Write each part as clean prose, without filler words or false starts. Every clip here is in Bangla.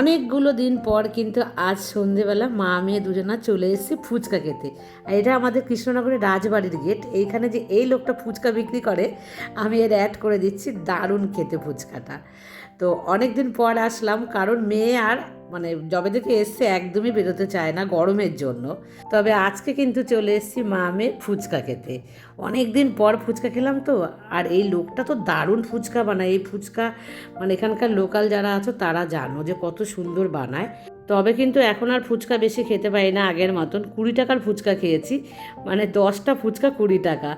অনেকগুলো দিন পর কিন্তু আজ সন্ধেবেলা মা মেয়ে দুজনা চলে এসেছি ফুচকা খেতে। আর এটা আমাদের কৃষ্ণনগরের রাজবাড়ির গেট। এইখানে যে এই লোকটা ফুচকা বিক্রি করে, আমি এর অ্যাড করে দিচ্ছি, দারুণ খেতে ফুচকাটা। তো অনেক দিন পর আসলাম, কারণ মেয়ে আর মানে যবে থেকে এসছে একদমই বেরোতে চায় না গরমের জন্য। তবে আজকে কিন্তু চলে এসেছি মা মেয়ে ফুচকা খেতে। অনেক দিন পর ফুচকা খেলাম তো। আর এই লোকটা তো দারুণ ফুচকা বানায়। এই ফুচকা মানে এখানকার লোকাল যারা আছো তারা জানো যে কত সুন্দর বানায়। তবে কিন্তু এখন আর ফুচকা বেশি খেতে পারি না আগের মতন। 20 টাকার ফুচকা খেয়েছি, মানে 10টা ফুচকা 20 টাকা।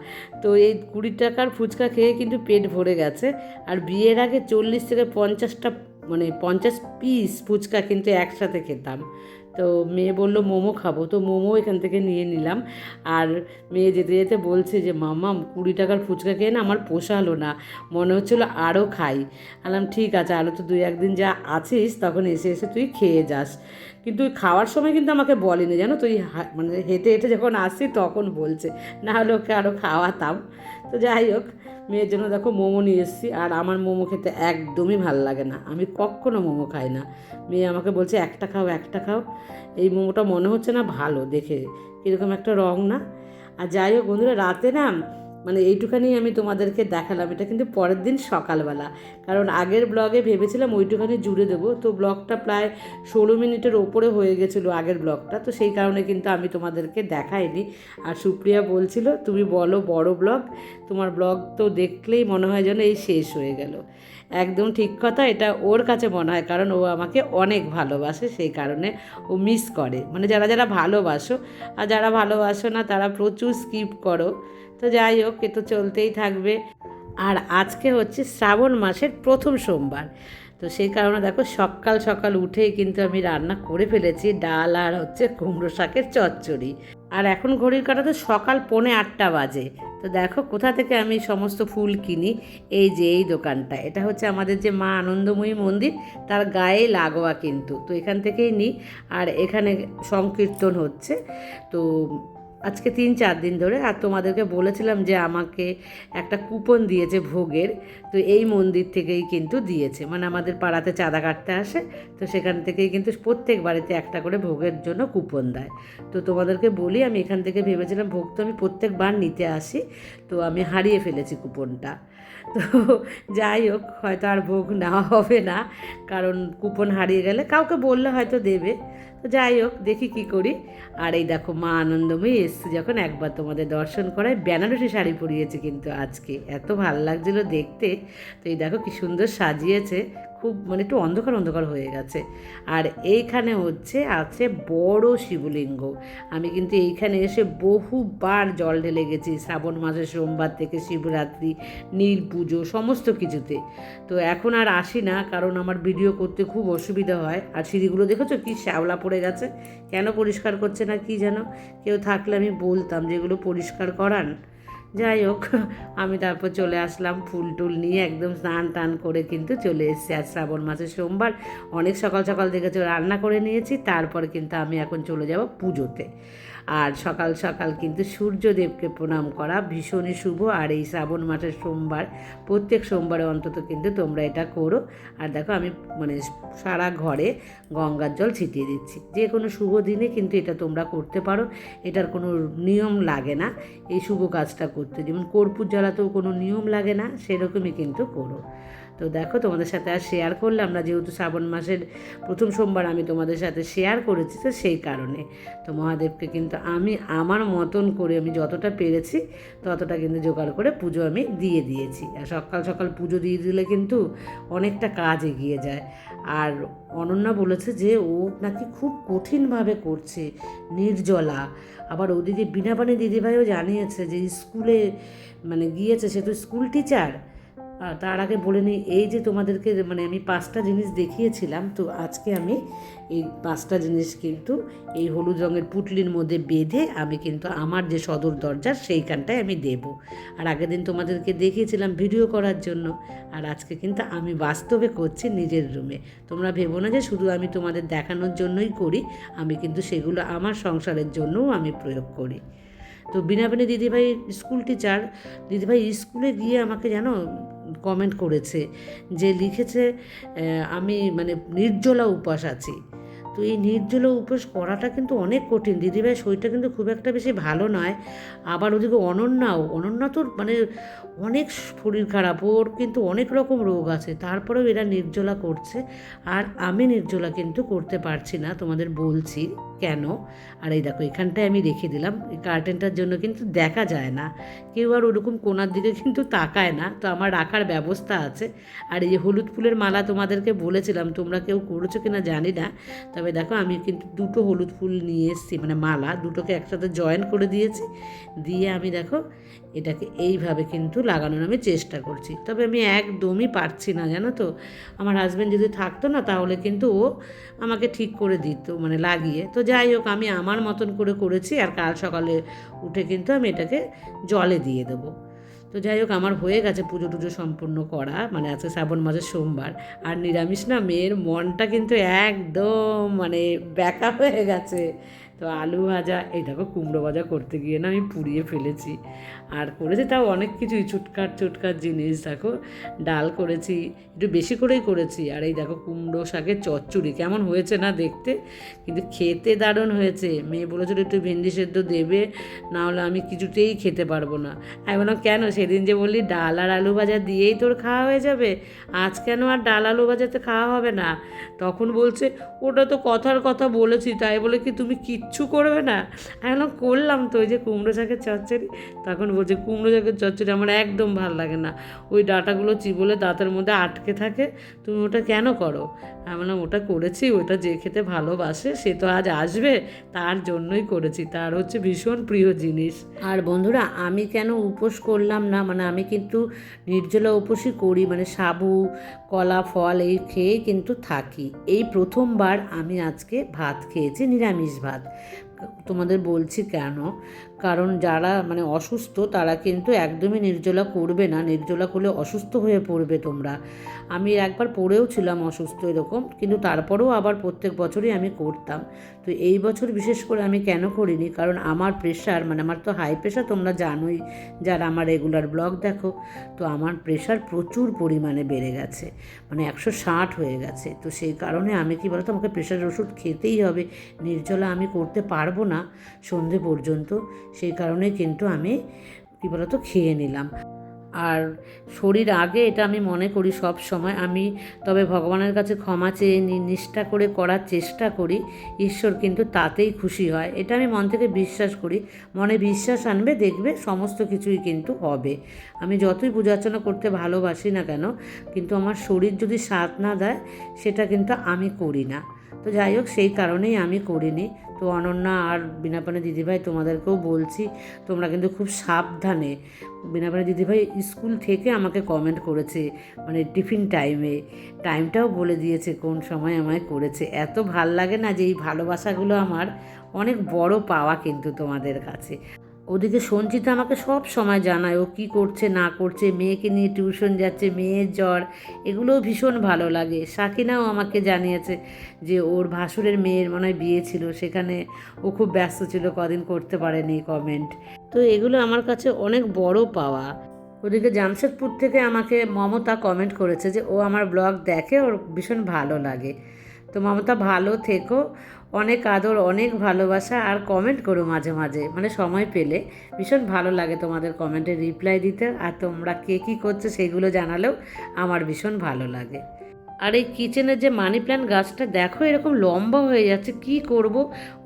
তো এই 20 টাকার ফুচকা খেয়ে কিন্তু পেট ভরে গেছে। আর বিয়ের আগে 40 থেকে 50টা মানে 50 পিস ফুচকা কিন্তু একসাথে খেতাম। তো মেয়ে বলল মোমো খাবো, তো মোমো এখান থেকে নিয়ে নিলাম। আর মেয়ে যেতে যেতে বলছে যে মাম্মা 20 টাকার ফুচকা খেয়ে না আমার পোষালো না, মনে হচ্ছিলো আরও খাই। বললাম ঠিক আছে, আরও তো 2-1 দিন যা আছিস তখন এসে এসে তুই খেয়ে যাস। কিন্তু ওই খাওয়ার সময় কিন্তু আমাকে বলেনি, জানো, তুই মানে হেঁটে হেঁটে যখন আসছি তখন বলছে, না হলে ওকে আরও খাওয়াতাম। তো যাই হোক, মেয়ের জন্য দেখো মোমো নিয়ে এসেছি। আর আমার মোমো খেতে একদমই ভাল লাগে না, আমি কখনো মোমো খাই না। মেয়ে আমাকে বলছে একটা খাও একটা খাও। এই মোমোটা মনে হচ্ছে না ভালো দেখে, কীরকম একটা রং না। আর যাই হোক বন্ধুরা, রাতে না মানে এইটুখানি আমি তোমাদেরকে দেখালাম। এটা কিন্তু পরের দিন সকালবেলা, কারণ আগের ব্লগে ভেবেছিলাম ওইটুখানি জুড়ে দেবো, তো ব্লগটা প্রায় 16 মিনিটের ওপরে হয়ে গেছিলো আগের ব্লগটা, তো সেই কারণে কিন্তু আমি তোমাদেরকে দেখাইনি। আর সুপ্রিয়া বলছিল তুমি বলো বড় ব্লগ, তোমার ব্লগ তো দেখলেই মনে হয় যেন এই শেষ হয়ে গেল। একদম ঠিক কথা, এটা ওর কাছে মনে হয়, কারণ ও আমাকে অনেক ভালোবাসে, সেই কারণে ও মিস করে। মানে যারা যারা ভালোবাসো, আর যারা ভালোবাসো না তারা প্রচুর স্কিপ করো। তো যাই হোক, এ তো চলতেই থাকবে। আর আজকে হচ্ছে শ্রাবণ মাসের প্রথম সোমবার, তো সেই কারণে দেখো সকাল সকাল উঠেই কিন্তু আমি রান্না করে ফেলেছি ডাল আর হচ্ছে কুমড়ো শাকের চচ্চড়ি। আর এখন ঘড়ির কাঁটা তো সকাল 7:45 বাজে। তো দেখো কোথা থেকে আমি সমস্ত ফুল কিনি। এই যে এই দোকানটা, এটা হচ্ছে আমাদের যে মা আনন্দময়ী মন্দির তার গায়ে লাগোয়া কিন্তু, তো এখান থেকেই নিই। আর এখানে সংকীর্তন হচ্ছে তো আজকে 3-4 দিন ধরে। আর তোমাদেরকে বলেছিলাম যে আমাকে একটা কুপন দিয়েছে ভোগের, তো এই মন্দির থেকেই কিন্তু দিয়েছে। মানে আমাদের পাড়াতে চাঁদা কাটতে আসে, তো সেখান থেকেই কিন্তু প্রত্যেক বাড়িতে একটা করে ভোগের জন্য কুপন দেয়। তো তোমাদেরকে বলি, আমি এখান থেকে ভেবেছিলাম ভোগ তো আমি প্রত্যেকবার নিতে আসি, তো আমি হারিয়ে ফেলেছি কুপনটা। তো যাই হোক, হয়তো আর ভোগ নেওয়া হবে না, কারণ কুপন হারিয়ে গেলে কাউকে বললে হয়তো দেবে। তো যাই হোক, দেখি কি করি। আর এই দেখো মা আনন্দময়ী এসছে যখন, একবার তোমাদের দর্শন করায়। বেনারসি শাড়ি পরিয়েছে কিন্তু আজকে, এত ভাল লাগছিলো দেখতে। তো এই দেখো কি সুন্দর সাজিয়েছে, খুব মানে একটু অন্ধকার অন্ধকার হয়ে গেছে। আর এইখানে হচ্ছে আছে বড় শিবলিঙ্গ। আমি কিন্তু এইখানে এসে বহুবার জল ঢেলে গেছি, শ্রাবণ মাসের সোমবার থেকে শিবরাত্রি, নীল পুজো, সমস্ত কিছুতে। তো এখন আর আসি না, কারণ আমার ভিডিও করতে খুব অসুবিধা হয়। আর সিঁড়িগুলো দেখেছো কি শ্যাওলা পড়ে গেছে, কেন পরিষ্কার করছে না কি যেন। কেউ থাকলে আমি বলতাম যেগুলো পরিষ্কার করান। যাই হোক, আমি তারপর চলে আসলাম ফুল টুল নিয়ে, একদম স্নান টান করে কিন্তু চলে এসেছি। আজ শ্রাবণ মাসের সোমবার, অনেক সকাল সকাল দেখেছো রান্না করে নিয়েছি। তারপরে কিন্তু আমি এখন চলে যাব পুজোতে। আর সকাল সকাল কিন্তু সূর্যদেবকে প্রণাম করা ভীষণই শুভ। আর এই শ্রাবণ মাসের সোমবার, প্রত্যেক সোমবারে অন্তত কিন্তু তোমরা এটা করো। আর দেখো আমি মানে সারা ঘরে গঙ্গার জল ছিটিয়ে দিচ্ছি। যে কোনো শুভ দিনে কিন্তু এটা তোমরা করতে পারো, এটার কোনো নিয়ম লাগে না এই শুভ কাজটা করতে। যেমন কর্পূর জ্বালাতেও কোনো নিয়ম লাগে না, সেরকমই কিন্তু করো। তো দেখো তোমাদের সাথে আর শেয়ার করলাম না, যেহেতু শ্রাবণ মাসের প্রথম সোমবার আমি তোমাদের সাথে শেয়ার করেছি, তো সেই কারণে। তো মহাদেবকে কিন্তু আমি আমার মতন করে আমি যতটা পেরেছি ততটা কিন্তু জোগাড় করে পুজো আমি দিয়ে দিয়েছি। আর সকাল সকাল পুজো দিয়ে দিলে কিন্তু অনেকটা কাজ এগিয়ে যায়। আর অনন্যা বলেছে যে ও নাকি খুব কঠিনভাবে করছে, নির্জলা। আবার ওদিকে বীণাপাণি দিদিভাইও জানিয়েছে যে স্কুলে মানে গিয়েছে, সে তো স্কুল টিচার। তার আগে বলে নিই, এই যে তোমাদেরকে মানে আমি 5টা জিনিস দেখিয়েছিলাম, তো আজকে আমি এই 5টা জিনিস কিন্তু এই হলুদ রঙের পুটলির মধ্যে বেঁধে আমি কিন্তু আমার যে সদর দরজার সেইখানটায় আমি দেব। আর আগের দিন তোমাদেরকে দেখিয়েছিলাম ভিডিও করার জন্য, আর আজকে কিন্তু আমি বাস্তবে করছি নিজের রুমে। তোমরা ভেবো না যে শুধু আমি তোমাদের দেখানোর জন্যই করি, আমি কিন্তু সেগুলো আমার সংসারের জন্যও আমি প্রয়োগ করি। তো বিনাপানি দিদিভাই স্কুল টিচার, দিদিভাই স্কুলে গিয়ে আমাকে যেন কমেন্ট করেছে, যে লিখেছে আমি মানে নির্জলা উপবাস আছি। তো এই নির্জলা উপবাস করাটা কিন্তু অনেক কঠিন। দিদিভাই শরীরটা কিন্তু খুব একটা বেশি ভালো নয়। আবার ওদিকে অনন্যা তোর মানে অনেক শরীর খারাপ, ওর কিন্তু অনেক রকম রোগ আছে, তারপরেও এরা নির্জলা করছে। আর আমি নির্জলা কিন্তু করতে পারছি না, তোমাদের বলছি কেন। আর এই দেখো এখানটায় আমি রেখে দিলাম, এই কার্টেনটার জন্য কিন্তু দেখা যায় না, কেউ আর ওরকম কোনার দিকে কিন্তু তাকায় না, তো আমার রাখার ব্যবস্থা আছে। আর এই যে হলুদ ফুলের মালা তোমাদেরকে বলেছিলাম, তোমরা কেউ করেছো কিনা জানি না, তবে দেখো আমি কিন্তু দুটো হলুদ ফুল নিয়ে এসেছি, মানে মালা দুটোকে একসাথে জয়েন করে দিয়েছি, দিয়ে আমি দেখো এটাকে এইভাবে কিন্তু লাগানোর আমি চেষ্টা করছি। তবে আমি একদমই পারছি না, জানো তো। আমার হাজব্যান্ড যদি থাকতো না তাহলে কিন্তু ও আমাকে ঠিক করে দিত, মানে লাগিয়ে। তো যাই হোক, আমি আমার মতন করে করেছি, আর কাল সকালে উঠে কিন্তু আমি এটাকে জলে দিয়ে দেবো। তো যাই হোক, আমার হয়ে গেছে পুজো টুজো সম্পূর্ণ করা, মানে আজকে শ্রাবণ মাসের সোমবার। আর নিরামিষ না, মেয়ের মনটা কিন্তু একদম মানে ব্যাকা হয়ে গেছে। তো আলু ভাজা, এই দেখো কুমড়ো ভাজা করতে গিয়ে না আমি পুড়িয়ে ফেলেছি। আর করেছি তাও অনেক কিছুই, চুটকাট জিনিস। দেখো ডাল করেছি, একটু বেশি করেই করেছি। আর এই দেখো কুমড়ো শাকের চচ্চড়ি কেমন হয়েছে না দেখতে, কিন্তু খেতে দারুণ হয়েছে। মেয়ে বলেছিল একটু ভেন্ডি সেদ্ধ দেবে, না হলে আমি কিছুতেই খেতে পারবো না। আমি বললাম কেন, সেদিন যে বললি ডাল আর আলু ভাজা দিয়েই তোর খাওয়া হয়ে যাবে, আজ কেন আর ডাল আলু ভাজাতে খাওয়া হবে না? তখন বলছে ওটা তো কথার কথা বলেছি, তাই বলে কি তুমি কিচ্ছু করবে না? আমি বললাম করলাম তো, ওই যে কুমড়ো শাকের চচ্চড়ি। তখন বলছে কুমড়ো শাকের চচ্চড়ি আমার একদম ভালো লাগে না, ওই ডাঁটাগুলো চিবোলে দাঁতের মধ্যে আটকে থাকে, তুমি ওটা কেন করো? আমি বললাম ওটা করেছি, ওটা যে খেতে ভালোবাসে সে তো আজ আসবে, তার জন্যই করেছি, তার হচ্ছে ভীষণ প্রিয় জিনিস। আর বন্ধুরা, আমি কেন উপোস করলাম না, মানে আমি কিন্তু নির্জলা উপোসই করি, মানে সাবু কলা ফল এই খেয়ে কিন্তু থাকি। এই প্রথমবার আমি আজকে ভাত খেয়েছি, নিরামিষ ভাত। তোমাদের বলছি কেন, কারণ যারা মানে অসুস্থ তারা কিন্তু একদমই নির্জলা করবে না, নির্জলা করলে অসুস্থ হয়ে পড়বে তোমরা। আমি একবার পড়েও ছিলাম অসুস্থ এরকম, কিন্তু তারপরেও আবার প্রত্যেক বছরই আমি করতাম। তো এই বছর বিশেষ করে আমি কেন করিনি, কারণ আমার প্রেশার, মানে আমার তো হাই প্রেশার, তোমরা জানোই যারা আমার রেগুলার ব্লগ দেখো। তো আমার প্রেশার প্রচুর পরিমাণে বেড়ে গেছে, মানে 160 হয়ে গেছে। তো সেই কারণে আমি কি বলতো, আমাকে প্রেশারের ওষুধ খেতেই হবে, নির্জলা আমি করতে পারবো না সন্ধে পর্যন্ত। সেই কারণে কিন্তু আমি কী বলতো খেয়ে নিলাম। আর শরীর আগে, এটা আমি মনে করি সব সময়। আমি তবে ভগবানের কাছে ক্ষমা চেয়ে নিষ্ঠা করে করার চেষ্টা করি, ঈশ্বর কিন্তু তাতেই খুশি হয়, এটা আমি মন থেকে বিশ্বাস করি। মনে বিশ্বাস আনবে, দেখবে সমস্ত কিছুই কিন্তু হবে। আমি যতই পূজা অর্চনা করতে ভালোবাসি না কেন, কিন্তু আমার শরীর যদি সাথ না দেয় সেটা কিন্তু আমি করি না। তো যাই হোক, সেই কারণেই আমি করিনি। তো অনন্যা আর বিনাপানি দিদিভাই তোমাদেরকেও বলছি, তোমরা কিন্তু খুব সাবধানে। বিনাপানি দিদিভাই স্কুল থেকে আমাকে কমেন্ট করেছে, মানে টিফিন টাইমটাও বলে দিয়েছে কোন সময় আমায় করেছে। এত ভাল লাগে না, যে এই ভালোবাসাগুলো আমার অনেক বড় পাওয়া কিন্তু তোমাদের কাছে। ওদিকে সঞ্চিতা আমাকে সব সময় জানায় ও কী করছে না করছে, মেয়েকে নিয়ে টিউশন যাচ্ছে, মেয়ের জ্বর, এগুলোও ভীষণ ভালো লাগে। সাকিনাও আমাকে জানিয়েছে যে ওর ভাসুরের মেয়ের মনে হয় বিয়ে ছিল, সেখানে ও খুব ব্যস্ত ছিল, কদিন করতে পারেনি কমেন্ট। তো এগুলো আমার কাছে অনেক বড় পাওয়া। ওদিকে জামশেদপুর থেকে আমাকে মমতা কমেন্ট করেছে যে ও আমার ব্লগ দেখে, ওর ভীষণ ভালো লাগে। তো মমতা ভালো থেকো, অনেক আদর, অনেক ভালোবাসা, আর কমেন্ট করো মাঝে মাঝে, মানে সময় পেলে। ভীষণ ভালো লাগে তোমাদের কমেন্টে রিপ্লাই দিতে, আর তোমরা কে কী করছো সেগুলো জানালেও আমার ভীষণ ভালো লাগে। আর এই কিচেনের যে মানি প্ল্যান্ট গাছটা দেখো এরকম লম্বা হয়ে যাচ্ছে, কি করব।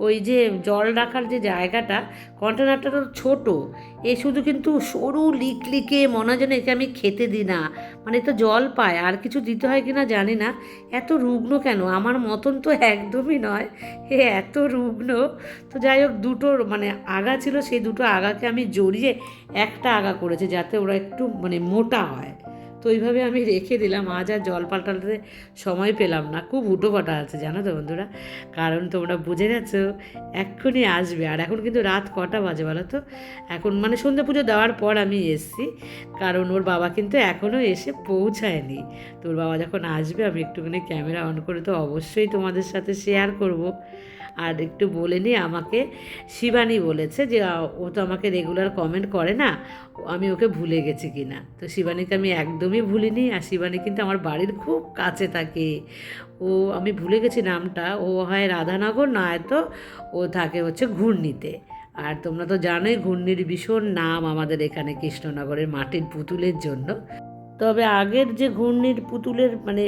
ওই যে জল রাখার যে জায়গাটা, কন্টেনারটা তো ছোটো, এ শুধু কিন্তু সরু লিকলিকে, মনে হয় যেন একে আমি খেতে দিই না, মানে তো জল পায়, আর কিছু দিতে হয় কি না জানি না। এত রুগ্ন কেন, আমার মতন তো একদমই নয়, এত রুগ্ন। তো যাই হোক, দুটোর মানে আগা ছিল, সেই দুটো আগাকে আমি জড়িয়ে একটা আগা করেছি, যাতে ওরা একটু মানে মোটা হয়। তো ওইভাবে আমি রেখে দিলাম, আজ আর জল পাল্টাতে সময় পেলাম না। খুব হুটোপাটা আছে জানো তো বন্ধুরা, কারণ তোমরা বুঝে গেছো এক্ষুনি আসবে। আর এখন কিন্তু রাত কটা বাজে বলো তো, এখন মানে সন্ধ্যা পুজো দেওয়ার পর আমি এসছি, কারণ ওর বাবা কিন্তু এখনও এসে পৌঁছায়নি। তো ওর বাবা যখন আসবে আমি একটুখানি ক্যামেরা অন করে তো অবশ্যই তোমাদের সাথে শেয়ার করব। আর একটু বলে নিই, আমাকে শিবানী বলেছে যে ও তো আমাকে রেগুলার কমেন্ট করে না, আমি ওকে ভুলে গেছি কি না। তো শিবানীকে আমি একদমই ভুলিনি, আর শিবানী কিন্তু আমার বাড়ির খুব কাছে থাকে। ও আমি ভুলে গেছি নামটা, ও হয় রাধানগর, নয়তো ও থাকে হচ্ছে ঘূর্ণিতে। আর তোমরা তো জানোই ঘূর্ণির ভীষণ নাম আমাদের এখানে কৃষ্ণনগরের মাটির পুতুলের জন্য। তবে আগের যে ঘূর্ণির পুতুলের মানে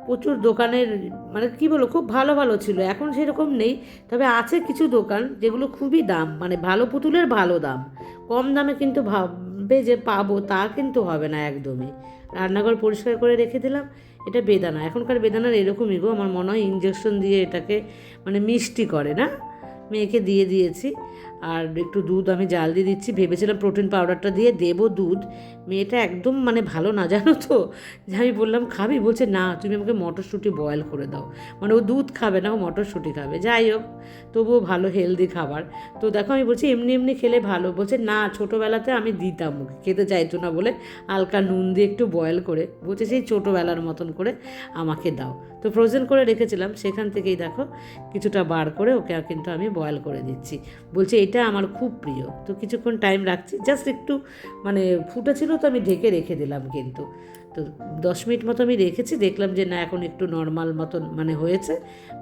প্রচুর দোকানের মানে কী বলো খুব ভালো ভালো ছিল, এখন সেরকম নেই। তবে আছে কিছু দোকান যেগুলো খুবই দাম, মানে ভালো পুতুলের ভালো দাম, কম দামে কিন্তু ভাববে যে পাবো তা কিন্তু হবে না একদমই। রান্নাঘর পরিষ্কার করে রেখে দিলাম। এটা বেদানা, এখনকার বেদানার এরকমই গো, আমার মনে হয় ইঞ্জেকশন দিয়ে এটাকে মানে মিষ্টি করে না। মেয়েকে দিয়ে দিয়েছি, আর একটু দুধ আমি জাল দিয়ে দিচ্ছি, ভেবেছিলাম প্রোটিন পাউডারটা দিয়ে দেবো দুধ। মেয়েটা একদম মানে ভালো না জানো তো, যে আমি বললাম খাবি, বলছে না তুমি আমাকে মটরশুঁটি বয়েল করে দাও, মানে ও দুধ খাবে না, ও মটরশুঁটি খাবে। যাই হোক, তবুও ভালো হেলদি খাবার। তো দেখো আমি বলছি এমনি এমনি খেলে ভালো, বলছে না ছোটোবেলাতে আমি দিতাম, ওকে খেতে চাইতো না বলে হালকা নুন দিয়ে একটু বয়েল করে, বলছে সেই ছোটোবেলার মতন করে আমাকে দাও। তো ফ্রোজেন করে রেখেছিলাম, সেখান থেকেই দেখো কিছুটা বার করে ওকে কিন্তু আমি বয়েল করে দিচ্ছি। বলছে এটা আমার খুব প্রিয়। তো কিছুক্ষণ টাইম রাখছি, জাস্ট একটু মানে ফুটেছিল তো আমি ঢেকে রেখে দিলাম কিন্তু। তো 10 মিনিট মতো আমি রেখেছি, দেখলাম যে না এখন একটু নর্মাল মতন মানে হয়েছে,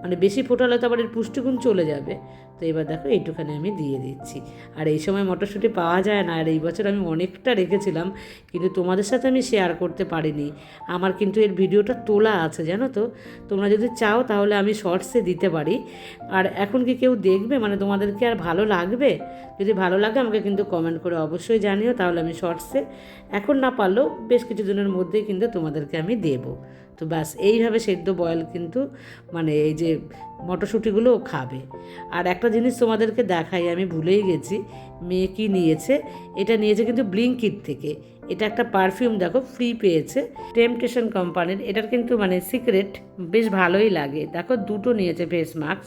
মানে বেশি ফোটালে তো আবার এর পুষ্টিগুণ চলে যাবে। তো এবার দেখো এইটুখানি আমি দিয়ে দিচ্ছি। আর এই সময় মটরশুঁটি পাওয়া যায় না, আর এই বছর আমি অনেকটা রেখেছিলাম, কিন্তু তোমাদের সাথে আমি শেয়ার করতে পারিনি। আমার কিন্তু এর ভিডিওটা তোলা আছে জানো তো, তোমরা যদি চাও তাহলে আমি শর্টসে দিতে পারি। আর এখন কি কেউ দেখবে, মানে তোমাদেরকে আর ভালো লাগবে? যদি ভালো লাগে আমাকে কিন্তু কমেন্ট করে অবশ্যই জানিও, তাহলে আমি শর্টসে এখন না পারলেও বেশ কিছু দিনের মধ্যেই কিন্তু তোমাদেরকে আমি দেবো। তো ব্যাস এইভাবে সেদ্ধ বয়েল কিন্তু মানে এই যে মটরশুঁটিগুলোও খাবে। আর একটা জিনিস তোমাদেরকে দেখাই, আমি ভুলেই গেছি, মেয়ে কি নিয়েছে, এটা নিয়েছে কিন্তু ব্লিঙ্কিট থেকে। এটা একটা পারফিউম দেখো ফ্রি পেয়েছে, টেম্পটেশন কোম্পানির। এটার কিন্তু মানে সিক্রেট বেশ ভালোই লাগে। দেখো দুটো নিয়েছে ফেস মাস্ক,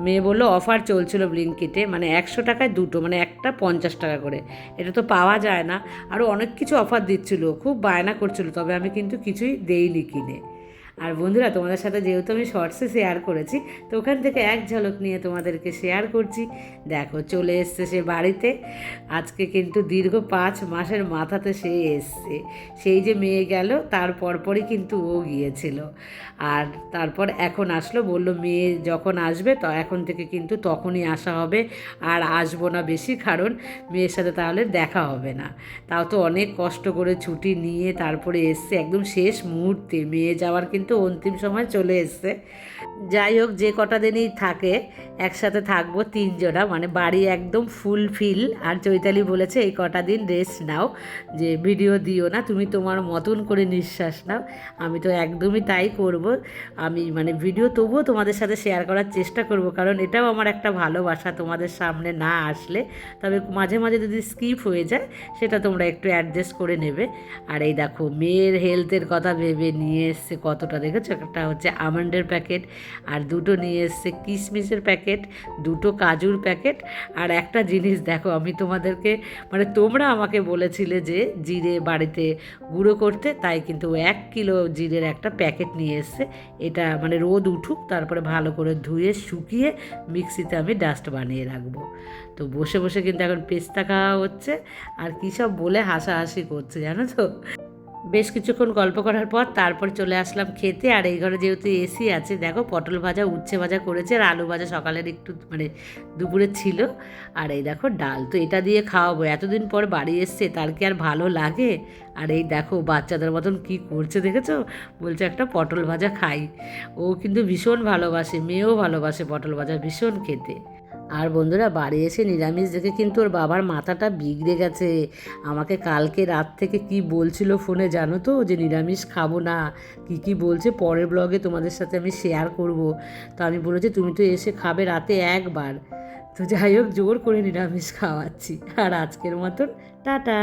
মেয়ে বললো অফার চলছিল ব্লিঙ্কিটে, মানে 100 টাকায় দুটো, মানে একটা 50 টাকা করে। এটা তো পাওয়া যায় না, আরও অনেক কিছু অফার দিচ্ছিল, খুব বায়না করছিল, তবে আমি কিন্তু কিছুই দেইনি কিনে। আর বন্ধুরা তোমাদের সাথে যেহেতু আমি শর্টসে শেয়ার করেছি, তো ওখান থেকে এক ঝলক নিয়ে তোমাদেরকে শেয়ার করছি। দেখো চলে এসছে সে বাড়িতে, আজকে কিন্তু দীর্ঘ 5 মাসের মাথাতে সে এসছে। সেই যে মেয়ে গেল তার পরপরই কিন্তু ও গিয়েছিল, আর তারপর এখন আসলো, বলল মেয়ে যখন আসবে তো এখন থেকে কিন্তু তখনই আসা হবে, আর আসবো না বেশি, কারণ মেয়ের সাথে তাহলে দেখা হবে না। তাও তো অনেক কষ্ট করে ছুটি নিয়ে তারপরে এসছে, একদম শেষ মুহূর্তে, মেয়ে যাওয়ার কিন্তু অন্তিম সময় চলে এসছে। যাই হোক, যে কটা দিনই থাকে একসাথে থাকবো 3 জনা, মানে বাড়ি একদম ফুলফিল। আর চৈতালি বলেছে এই কটা দিন রেস্ট নাও, যে ভিডিও দিও না, তুমি তোমার মতন করে নিঃশ্বাস নাও। আমি তো একদমই তাই করব, আমি মানে ভিডিও তবুও তোমাদের সাথে শেয়ার করার চেষ্টা করব, কারণ এটাও আমার একটা ভালোবাসা তোমাদের সামনে না আসলে। তবে মাঝে মাঝে যদি স্কিপ হয়ে যায় সেটা তোমরা একটু অ্যাডজাস্ট করে নেবে। আর এই দেখো মেয়ের হেলথের কথা ভেবে নিয়ে এসছে কতটা, দেখেছো, একটা হচ্ছে আমন্ডের প্যাকেট, আর দুটো নিয়ে এসছে কিশমিশের প্যাকেট, দুটো কাজুর প্যাকেট। আর একটা জিনিস দেখো, আমি তোমাদেরকে মানে তোমরা আমাকে বলেছিলে যে জিরে বাড়িতে গুঁড়ো করতে, তাই কিন্তু 1 কিলো জিরের একটা প্যাকেট নিয়ে এসছে। এটা মানে রোদ উঠুক, তারপরে ভালো করে ধুয়ে শুকিয়ে মিক্সিতে আমি ডাস্ট বানিয়ে রাখবো। তো বসে বসে কিন্তু এখন পেস্তা খাওয়া হচ্ছে, আর কী সব বলে হাসাহাসি করছে জানো তো। বেশ কিছুক্ষণ গল্প করার পর তারপর চলে আসলাম খেতে। আর এই ঘরে যেহেতু এসি আছে, দেখো পটল ভাজা উচ্ছে ভাজা করেছে, আর আলু ভাজা সকালের একটু মানে দুপুরে ছিল, আর এই দেখো ডাল। তো এটা দিয়ে খাওয়াবো, এতদিন পর বাড়ি এসছে, তার কি আর ভালো লাগে? আর এই দেখো বাচ্চাদের মতন কি করছে দেখেছো, বলছে একটা পটল ভাজা খাই। ও কিন্তু ভীষণ ভালোবাসে, মেয়েও ভালোবাসে পটল ভাজা ভীষণ খেতে। আর বন্ধুরা বাড়ি এসে নিরামিষ দেখে কিন্তু ওর বাবার মাথাটা বিগড়ে গেছে। আমাকে কালকে রাত থেকে কি বলছিল ফোনে জানো তো, যে নিরামিষ খাবো না, কি বলছে পরের ব্লগে তোমাদের সাথে আমি শেয়ার করব। তো আমি বলেছি তুমি তো এসে খাবে রাতে একবার। তো যাই হোক জোর করে নিরামিষ খাওয়াচ্ছি। আর আজকের মতন টাটা।